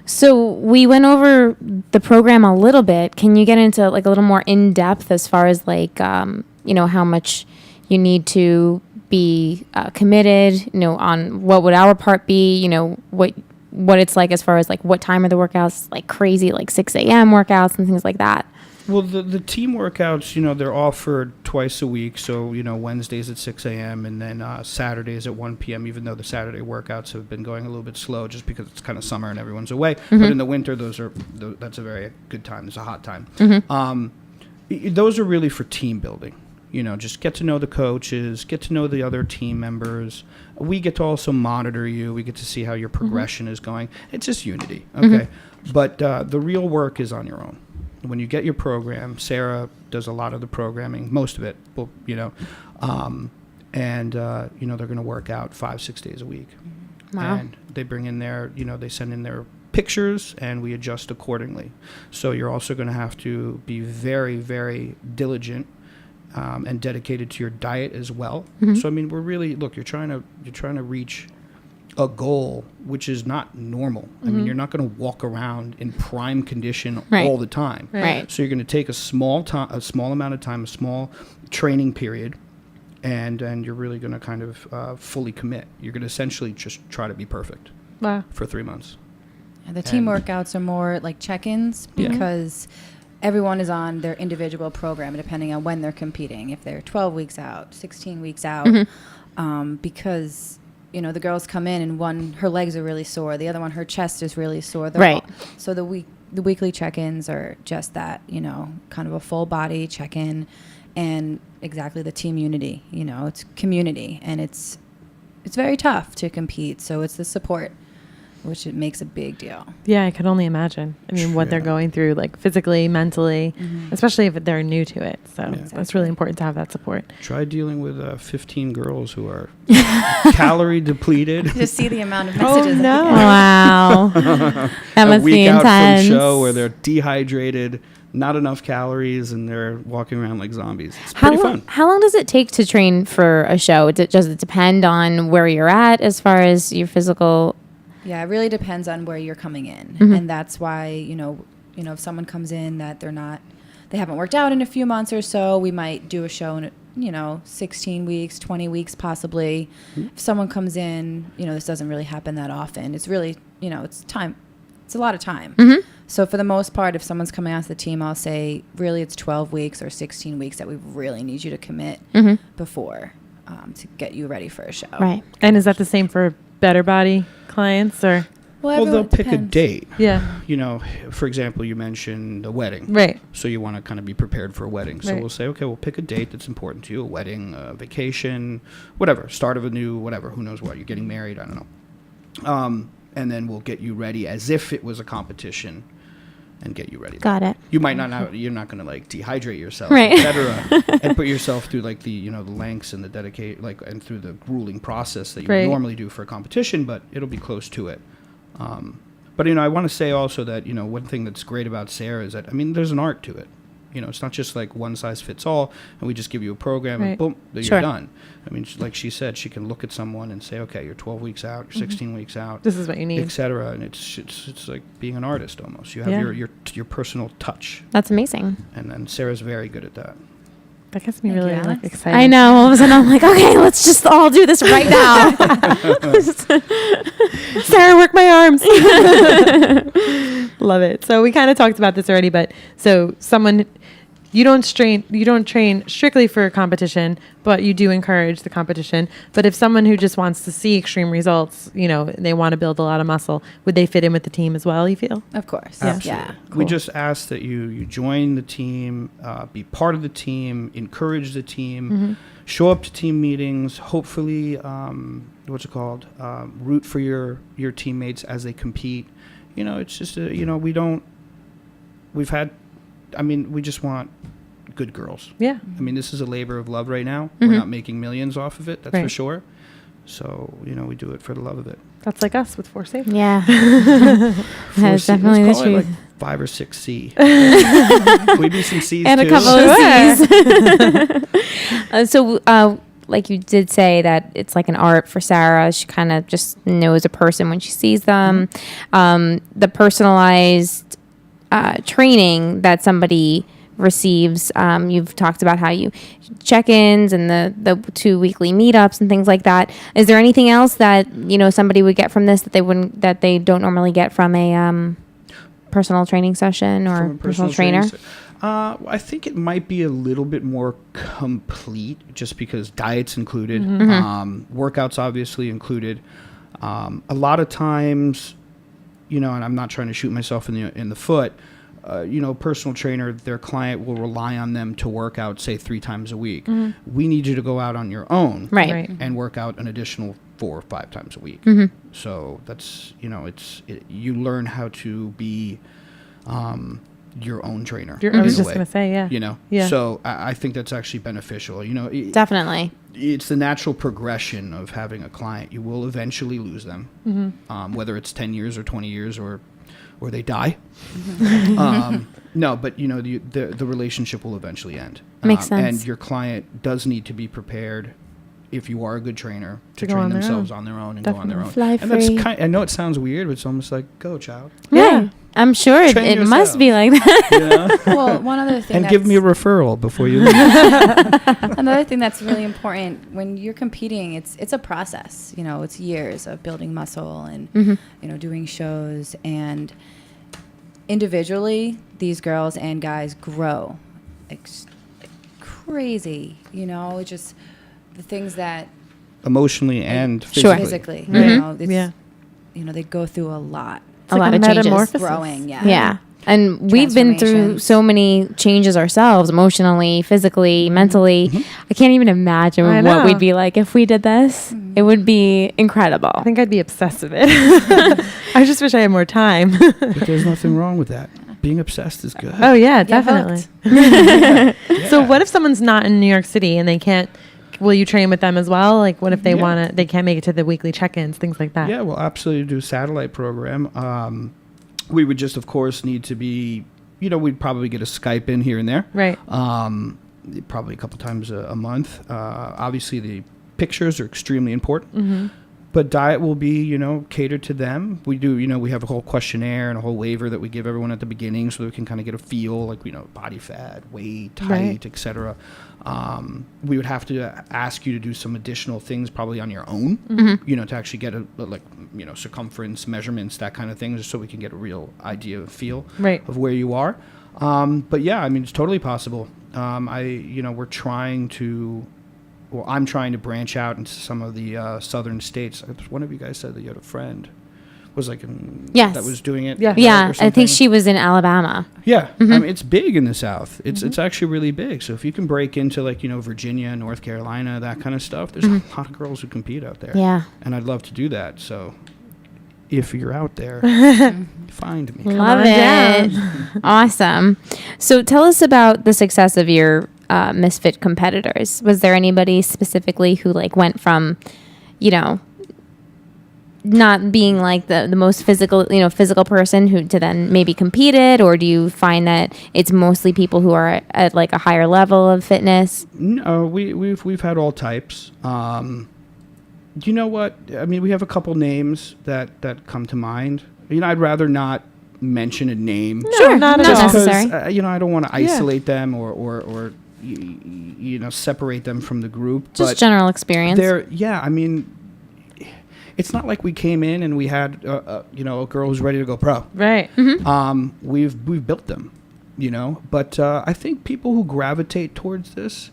So we went over the program a little bit. Can you get into like a little more in depth as far as like, how much you need to be committed, on what would our part be, what it's like as far as like what time are the workouts, like crazy, like 6 a.m. workouts and things like that? Well, the team workouts, they're offered twice a week. So, Wednesdays at 6 a.m. and then Saturdays at 1 p.m., even though the Saturday workouts have been going a little bit slow just because it's kind of summer and everyone's away. But in the winter, that's a very good time. It's a hot time. Those are really for team building. Just get to know the coaches, get to know the other team members. We get to also monitor you. We get to see how your progression is going. It's just unity, okay? But the real work is on your own. When you get your program, Sarah does a lot of the programming, most of it, and they're going to work out 5-6 days a week. Wow. And they bring in they send in their pictures, and we adjust accordingly. So you're also going to have to be very, very diligent and dedicated to your diet as well. So I mean, we're really you're trying to reach a goal which is not normal. I mean, you're not going to walk around in prime condition all the time. Right. So you're going to take a small amount of time, a small training period, and you're really going to kind of fully commit. You're going to essentially just try to be perfect. Wow. For 3 months. And the team workouts are more like check-ins because everyone is on their individual program depending on when they're competing. If they're 12 weeks out, 16 weeks out, because the girls come in and one, her legs are really sore. The other one, her chest is really sore. So the weekly check-ins are just that, kind of a full body check-in, and exactly the team unity. It's community, and it's very tough to compete. So it's the support, which it makes a big deal. Yeah, I could only imagine. I mean, what they're going through, like physically, mentally, especially if they're new to it. So it's really important to have that support. Try dealing with 15 girls who are calorie depleted. Just see the amount of messages. Oh, no. Wow. That must be intense. A week out from show where they're dehydrated, not enough calories, and they're walking around like zombies. It's pretty fun. How long does it take to train for a show? Does it depend on where you're at as far as your physical? Yeah, it really depends on where you're coming in. And that's why, if someone comes in that they haven't worked out in a few months or so, we might do a show in, 16 weeks, 20 weeks possibly. If someone comes in, this doesn't really happen that often. It's really, it's time. It's a lot of time. So for the most part, if someone's coming onto the team, I'll say really it's 12 weeks or 16 weeks that we really need you to commit before to get you ready for a show. Right. And is that the same for better body clients, or? Well, they'll pick a date. Yeah. For example, you mentioned a wedding. Right. So you want to kind of be prepared for a wedding. So we'll say, okay, we'll pick a date that's important to you, a wedding, a vacation, whatever, start of a new, whatever, who knows what, you're getting married, I don't know. And then we'll get you ready as if it was a competition and get you ready. Got it. You might not, you're not going to like dehydrate yourself, right, etc., and put yourself through like the, the lengths and the and through the grueling process that you would normally do for a competition, but it'll be close to it. But, I want to say also that, one thing that's great about Sarah is that, there's an art to it. It's not just like one size fits all, and we just give you a program and boom, you're done. Like she said, she can look at someone and say, okay, you're 12 weeks out, you're 16 weeks out. This is what you need, etc. And it's like being an artist almost. You have your personal touch. That's amazing. And then Sarah's very good at that. That gets me Thank really you, Alex. excited. I know. All of a sudden, I'm like, okay, let's just all do this right now. Sarah, work my arms. Love it. So we kind of talked about this already, but so someone you don't train strictly for competition, but you do encourage the competition. But if someone who just wants to see extreme results, they want to build a lot of muscle, would they fit in with the team as well, you feel? Of course. Absolutely. Yeah. We just ask that you join the team, be part of the team, encourage the team, show up to team meetings, hopefully, root for your teammates as they compete. It's just, we just want good girls. Yeah. This is a labor of love right now. We're not making millions off of it, that's for sure. So, we do it for the love of it. That's like us with FourC. Yeah. That's 4C, definitely let's the call it truth. like 5 or 6 C. We do some C's And too. a couple of C's. So, like you did say that it's like an art for Sarah. She kind of just knows a person when she sees them. The personalized training that somebody receives. You've talked about how you check-ins and the 2 weekly meetups and things like that. Is there anything else that somebody would get from this that they don't normally get from a personal training session or From a personal trainer? I think it might be a little bit more complete, just because diet's included, workouts obviously included. A lot of times, and I'm not trying to shoot myself in the foot. Personal trainer, their client will rely on them to work out, say 3 times a week. We need you to go out on your own, Right. and work out an additional 4 or 5 times a week. So that's you learn how to be your own trainer. I was in a just way, going to say, yeah. Yeah. So I think that's actually beneficial. Definitely. It's the natural progression of having a client. You will eventually lose them, whether it's 10 years or 20 years or they die. No, but the relationship will eventually end. Makes sense. And your client does need to be prepared, if you are a good trainer, to go train on their themselves own. on their own and Definitely. go on their own. Fly And that's free. I know it sounds weird, but it's almost like, go, child. Yeah. I'm sure it Train must be yourself. like that. Well, one other thing. And give me a referral before you leave. Another thing that's really important when you're competing, it's a process. It's years of building muscle and doing shows, and individually these girls and guys grow crazy. It's just the things that Emotionally and Sure. physically. physically. Yeah. They go through a lot. A lot of changes. metamorphosis. Growing, Yeah. And we've been through Transformations. so many changes ourselves, emotionally, phically, mentally. I can't even imagine I what know. we'd be like if we did this. It would be incredible. I think I'd be obsessed with it. I just wish I had more time. But there's nothing wrong with that. Being obsessed is good. Oh, yeah, Get definitely. hooked. So what if someone's not in New York City and they can't, will you train with them as well? Like what if they they can't make it to the weekly check-ins, things like that? Yeah, we'll absolutely do a satellite program. We would just, of course, need to be, we'd probably get a Skype in here and there. Right. Probably a couple times a month. Obviously, the pictures are extremely important. But diet will be, catered to them. We do, we have a whole questionnaire and a whole waiver that we give everyone at the beginning so that we can kind of get a feel, like, body fat, weight, height, Right. etc. We would have to ask you to do some additional things probably on your own, to actually get circumference measurements, that kind of thing, just so we can get a real idea of feel Right. of where you are. But yeah, it's totally possible. We're trying to, I'm trying to branch out into some of the southern states. One of you guys said that you had a friend was like Yes. that was doing it. Yeah. right, Yeah, or I something. think she was in Alabama. Yeah, it's big in the South. It's actually really big. So if you can break into Virginia, North Carolina, that kind of stuff, there's a lot of girls who compete out there. Yeah. And I'd love to do that. So if you're out there, find me. Love on it. Awesome. So tell us about the success of your Misfit competitors. Was there anybody specifically who went from, not being like the most physical person who to then maybe competed, or do you find that it's mostly people who are at a higher level of fitness? No, we've had all types. You know what? We have a couple names that come to mind. I'd rather not mention a name. Sure, not at Not all. necessary. Because, I don't want to isolate them or separate them from the group. Just general experience. I mean, it's not like we came in and we had a girl who's ready to go pro. Right. We've built them, But I think people who gravitate towards this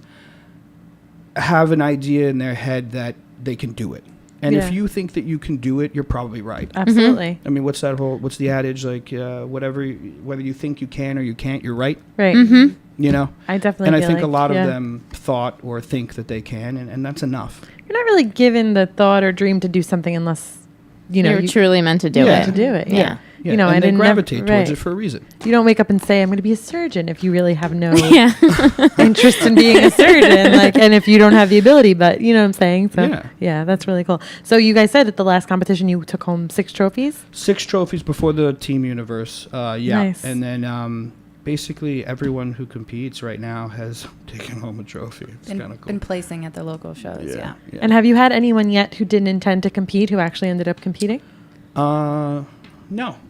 have an idea in their head that they can do it. And if you think that you can do it, you're probably right. Absolutely. I mean, what's the adage? Like, whether you think you can or you can't, you're right. Right. I definitely And I feel think like, a lot of them thought or think that they can, and that's enough. You're not really given the thought or dream to do something unless, you're truly meant to do it. To do it. Yeah. Yeah. And they gravitate towards it for a reason. You don't wake up and say, I'm going to be a surgeon if you really have no interest in being a surgeon. And if you don't have the ability, but you know what I'm saying? So yeah, that's really cool. So you guys said at the last competition, you took home 6 trophies? 6 trophies before the Team Universe. Nice. And then basically everyone who competes right now has taken home a trophy. It's kind of cool. Been placing at the local shows, yeah. And have you had anyone yet who didn't intend to compete who actually ended up competing? No.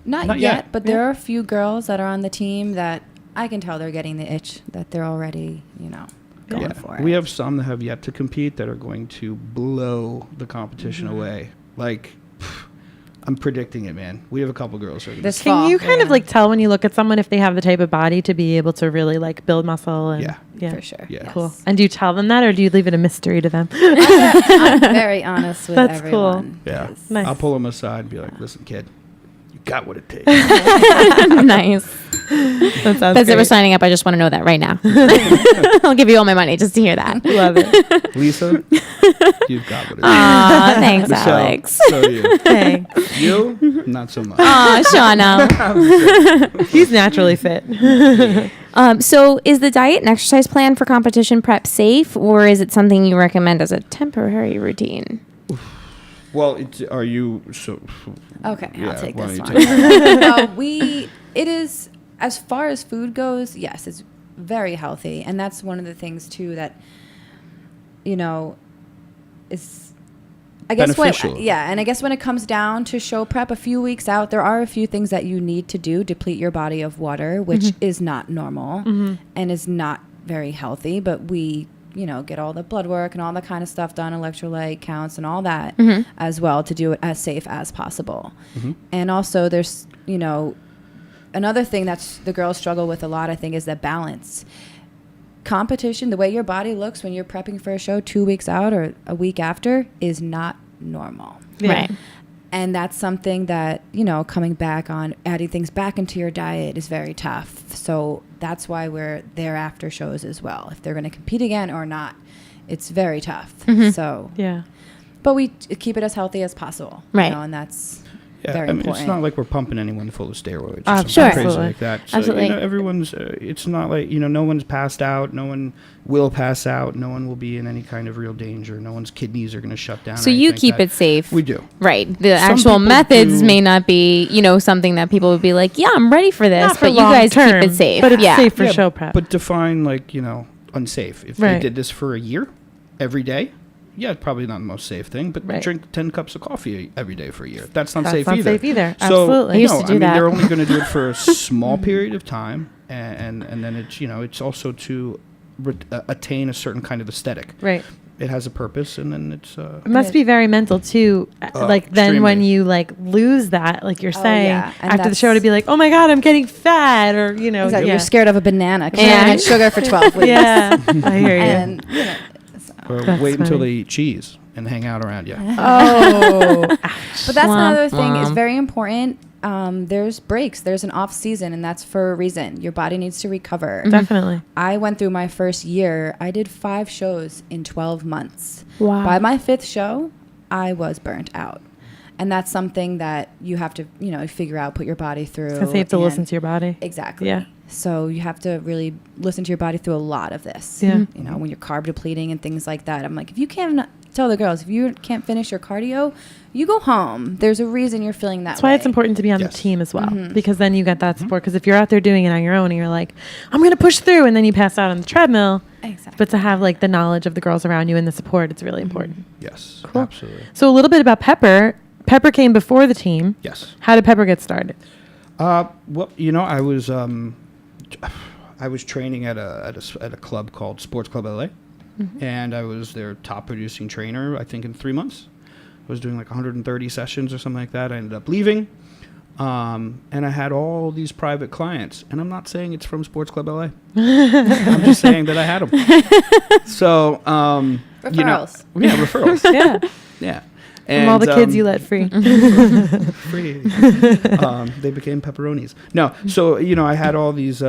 Not yet, but there are a few girls that are on the team that I can tell they're getting the itch, that they're already, going for it. We have some that have yet to compete that are going to blow the competition away. I'm predicting it, man. We have a couple girls already. Can you kind of tell when you look at someone if they have the type of body to be able to really build muscle? And Yeah, for sure. Yeah. Cool. And do you tell them that, or do you leave it a mystery to them? I'm very honest with That's everyone. cool. Yeah. Nice. I'll pull them aside and be like, listen, kid, you got what it takes. Nice. That sounds That's it. We're great. signing up. I just want to know that right now. I'll give you all my money just to hear that. Love it. Lisa, you've got what it takes. Aw, thanks, Michelle, Alex. So you. Thanks. You, not so much. Aw, Shauna. He's naturally fit. So is the diet and exercise plan for competition prep safe, or is it something you recommend as a temporary routine? Well, are you so? Okay, I'll take why this don't one. you take It is, as far as food goes, yes, it's very healthy. And that's one of the things, too, that, is, I guess, beneficial. and I guess when it comes down to show prep a few weeks out, there are a few things that you need to do, deplete your body of water, which is not normal and is not very healthy. But we, get all the blood work and all that kind of stuff done, electrolyte counts and all that as well to do it as safe as possible. And also there's, another thing that's the girls struggle with a lot, I think, is the balance. Competition, the way your body looks when you're prepping for a show 2 weeks out or a week after is not normal. Yeah. Right. And that's something that, coming back on adding things back into your diet is very tough. So that's why we're there after shows as well. If they're going to compete again or not, it's very tough. So, Yeah. but we keep it as healthy as possible. Right. And that's Yeah, very important. it's not like we're pumping anyone full of steroids or something Sure. crazy Absolutely. like that. So, Absolutely. everyone's. It's not like no one's passed out. No one will pass out. No one will be in any kind of real danger. No one's kidneys are going to shut down. So or you anything keep like it that. safe. We do. Right. The Some actual people methods do- may not be, something that people would be like, yeah, I'm ready for this, Not for but you guys long term, keep it safe. but it's yeah. safe for Yeah, show prep. But define unsafe. If Right. they did this for a year, every day. Yeah, probably not the most safe thing, but Right. drink 10 cups of coffee every day for a year. That's not That's safe not either. safe either. So, Absolutely. I used to do that. they're only going to do it for a small period of time, and then it's also to attain a certain kind of aesthetic. Right. It has a purpose, and then it's. It must be very mental too. Then when extremely. you lose that, like you're saying, yeah. And after the that's- show to be like, oh my God, I'm getting fat, or Exactly. yeah. You're scared of a banana because Yeah. you're going to sugar for 12 weeks. Yeah, I hear you. And, or That's wait until funny. they eat cheese and hang out around you. Oh. But that's another thing is womp. very important. There's breaks. There's an off season, and that's for a reason. Your body needs to recover. Definitely. I went through my first year. I did 5 shows in 12 months. Wow. By my 5th show, I was burnt out. And that's something that you have to, figure out, put your body through. Because you have to and- listen to your body. Exactly. Yeah. So you have to really listen to your body through a lot of this. Yeah. When you're carb depleting and things like that. I'm like, if you can't tell the girls, if you can't finish your cardio, you go home. There's a reason you're feeling that That's why way. it's important to be on Yes. the team as well, because then you get that support. Because if you're out there doing it on your own and you're like, I'm going to push through, and then you pass out on the treadmill. Exactly. But to have the knowledge of the girls around you and the support, it's really important. Yes, Cool. absolutely. So a little bit about Pepper. Pepper came before the team. Yes. How did Pepper get started? Well, I was I was training at a club called Sports Club LA, and I was their top producing trainer. I think in 3 months, I was doing like 130 sessions or something like that. I ended up leaving, and I had all these private clients. And I'm not saying it's from Sports Club LA. I'm just saying that I had them. So Referrals. Referrals. Yeah. Yeah. From all the kids you let free. Free. They became pepperonis. No, so I had all these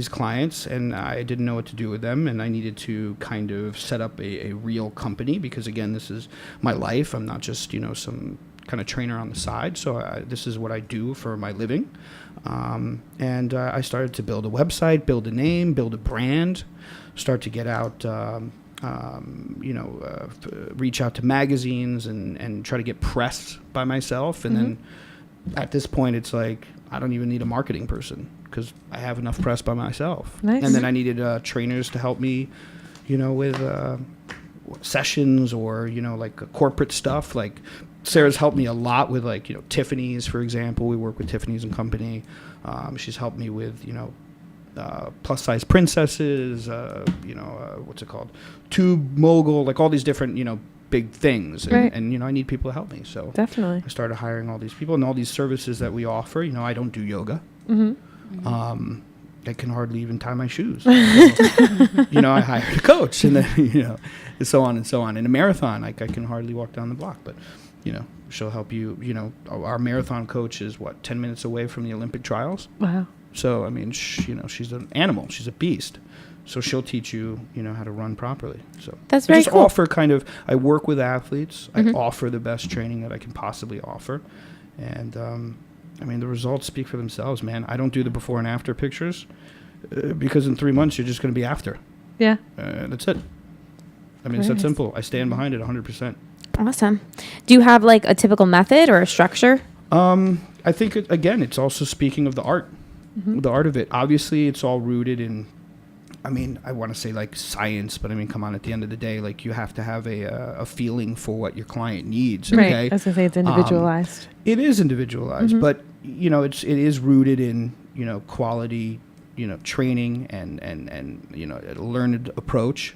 clients, and I didn't know what to do with them, and I needed to kind of set up a real company because, again, this is my life. I'm not just some kind of trainer on the side. So this is what I do for my living, and I started to build a website, build a name, build a brand, start to get out. Reach out to magazines and try to get pressed by myself. And then at this point, it's like, I don't even need a marketing person because I have enough press by myself. Nice. And then I needed trainers to help me, with sessions or, like corporate stuff. Like Sarah's helped me a lot with Tiffany's, for example. We work with Tiffany's and Company. She's helped me with, plus size princesses, what's it called? Tube mogul, like all these different, big things. Right. And I need people to help me. So Definitely. I started hiring all these people and all these services that we offer. I don't do yoga. I can hardly even tie my shoes. So, I hired a coach and then, and so on and so on. In a marathon, I can hardly walk down the block, but, she'll help you. Our marathon coach is 10 minutes away from the Olympic trials. Wow. So, I mean, she's an animal. She's a beast. So she'll teach you, how to run properly. So That's very cool. I work with athletes. I offer the best training that I can possibly offer. And, the results speak for themselves, man. I don't do the before and after pictures because in 3 months, you're just going to be after. Yeah. That's it. It's that simple. I stand behind it 100%. Awesome. Do you have like a typical method or a structure? I think, it's also speaking of the art. The art of it. Obviously, it's all rooted in, I want to say like science, but come on, at the end of the day, like you have to have a feeling for what your client needs. Okay? Right. I was going to say it's individualized. It is individualized, but, it is rooted in, quality, training and a learned approach.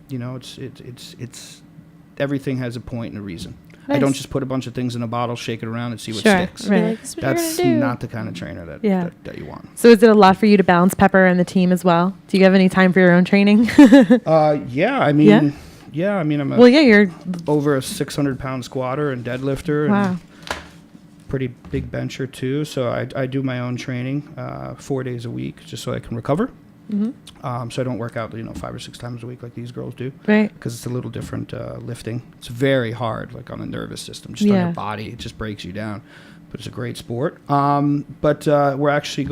It's everything has a point and a reason. Nice. I don't just put a bunch of things in a bottle, shake it around, and see what Sure, sticks. right. That's not the kind of trainer that you want. So is it a lot for you to balance Pepper and the team as well? Do you have any time for your own training? Yeah. You're over a 600-pound squatter and deadlifter. Wow. And pretty big bencher too. So I do my own training 4 days a week just so I can recover. So I don't work out 5 or 6 times a week like these girls do, right? Because it's a little different lifting. It's very hard, like on the nervous system, just on your body. It just breaks you down. But it's a great sport. But we're actually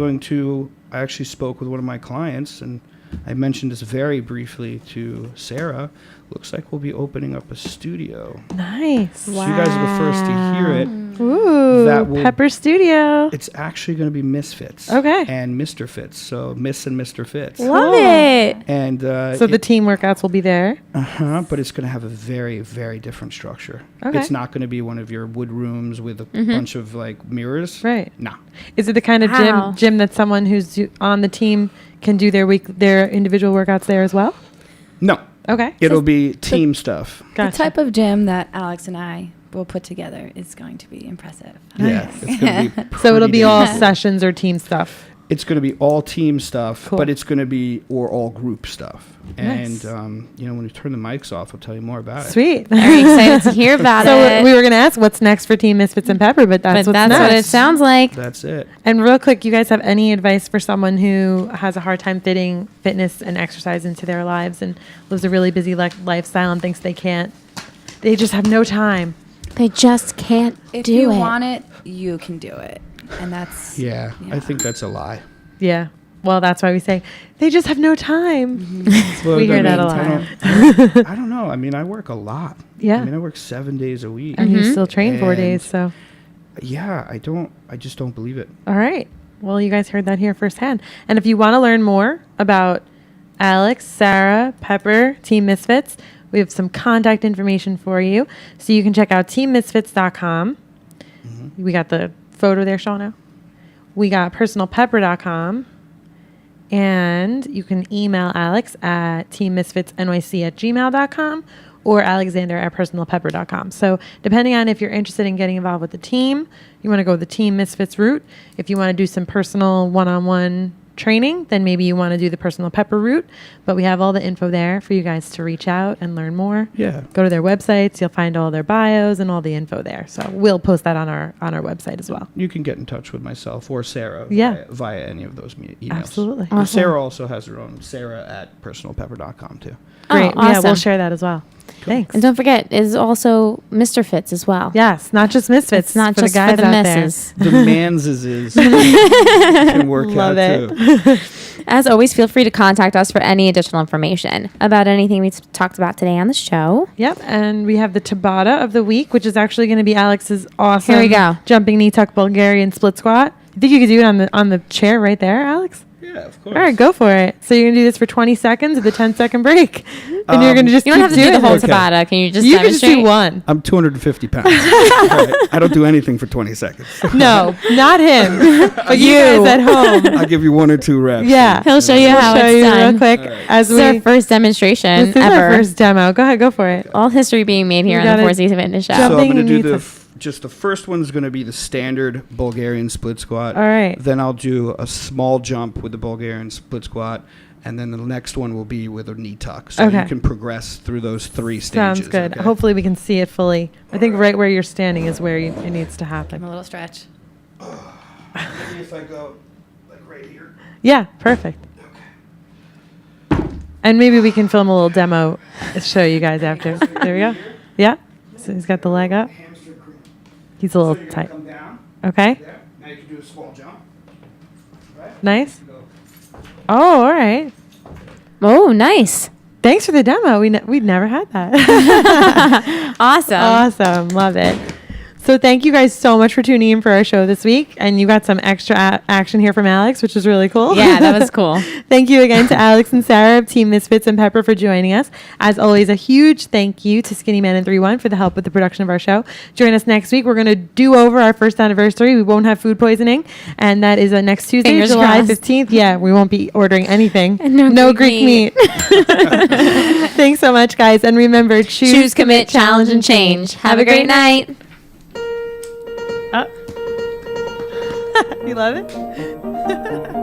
I actually spoke with one of my clients, and I mentioned this very briefly to Sarah. Looks like we'll be opening up a studio. Nice. Wow. So you guys are the first to hear it. Ooh, Pepper Studio. It's actually going to be MissFits. Okay. And Mr. Fits. So Miss and Mr. Fits. Love it. And so the team workouts will be there. But it's going to have a very, very different structure. Okay. It's not going to be one of your wood rooms with a bunch of like mirrors. Right. No. Is it the kind of gym that someone who's on the team can do their individual workouts there as well? No. Okay. It'll be team stuff. Gotcha. The type of gym that Alex and I will put together is going to be impressive. Yeah. It's going to be So it'll be all sessions or team stuff. It's going to be all team stuff, Cool. but it's going to be all group stuff. Nice. And when we turn the mics off, I'll tell you more about it. Sweet. Very excited to hear about it. So we were going to ask what's next for Team MissFits and Pepper, but that's what's next. what it sounds like. That's it. And real quick, you guys have any advice for someone who has a hard time fitting fitness and exercise into their lives and lives a really busy lifestyle and thinks they just have no time? They just can't do it. If you want it, you can do it. And that's... Yeah, I think that's a lie. Yeah. Well, that's why we say they just have no time. Well, We hear that a lot. I don't know. I work a lot. Yeah. I work 7 days a week. And you still train 4 days, And so. Yeah, I just don't believe it. All right. Well, you guys heard that here firsthand. And if you want to learn more about Alex, Sarah, Pepper, Team MissFits, we have some contact information for you. So you can check out teammisfits.com. We got the photo there, Shauna. We got personalpepper.com. And you can email Alex at teammisfitsnyc@gmail.com or alexander@personalpepper.com. So depending on if you're interested in getting involved with the team, you want to go the Team Misfits route. If you want to do some personal one-on-one training, then maybe you want to do the Personal Pepper route. But we have all the info there for you guys to reach out and learn more. Yeah. Go to their websites. You'll find all their bios and all the info there. So we'll post that on our website as well. You can get in touch with myself or Sarah via any of those emails. Absolutely. And Sarah also has her own, Sarah@personalpepper.com too. Great. Oh, Yeah, awesome. we'll share that as well. Thanks. And don't forget, is also Mr. Fits as well. Yes, not just Misfits. It's not for just the guys for the out there. misses. The manses can work Love out it. too. As always, feel free to contact us for any additional information about anything we talked about today on the show. Yep, and we have the Tabata of the week, which is actually going to be Alex's awesome Here we go. jumping knee tuck Bulgarian split squat. You think you could do it on the chair right there, Alex? Yeah, of course. All right, go for it. So you're going to do this for 20 seconds with a 10-second break. And you're going to just You don't have to do the whole Okay. Tabata. Can you just You can just demonstrate? do one. I'm 250 pounds. All right. I don't do anything for 20 seconds. No, not him. But you guys at home. I'll give you 1 or 2 reps. Yeah. He'll show you how Show it's you done. real quick as This is our we... first demonstration This is ever. our first demo. Go ahead, go for it. All history being made here You on the gotta FourC Fitness Show. jump So I'm Jumping going to do knee tuck. just the first one's going to be the standard Bulgarian split squat. All right. Then I'll do a small jump with the Bulgarian split squat. And then the next one will be with a knee tuck. So Okay. you can progress through those 3 stages. Sounds good. okay? Hopefully we can see it fully. I think right where you're standing is where it needs to Give him happen. a little stretch. Maybe if I go like right here. Yeah, perfect. And maybe we can film a little demo to show you guys after. There we go. Yeah. So he's got the leg up. Hamstring cream. He's a So little you're gonna tight. come down Okay. there. Now you can do a small jump. Right? Nice. Go. Oh, all right. Oh, nice. Thanks for the demo. We'd never had that. Awesome. Awesome. Love it. So thank you guys so much for tuning in for our show this week. And you got some extra action here from Alex, which is really cool. Yeah, that was cool. Thank you again to Alex and Sarah of Team MissFits and P.E.P.P.E.R for joining us. As always, a huge thank you to Skinny Man and 31 for the help with the production of our show. Join us next week. We're going to do over our first anniversary. We won't have food poisoning. And that is next Tuesday, Fingers July crossed. 15th. Yeah, we won't be ordering anything. And no Greek meat. Thanks so much, guys. And remember, Choose, commit, challenge, and change. Have a great night. You love it?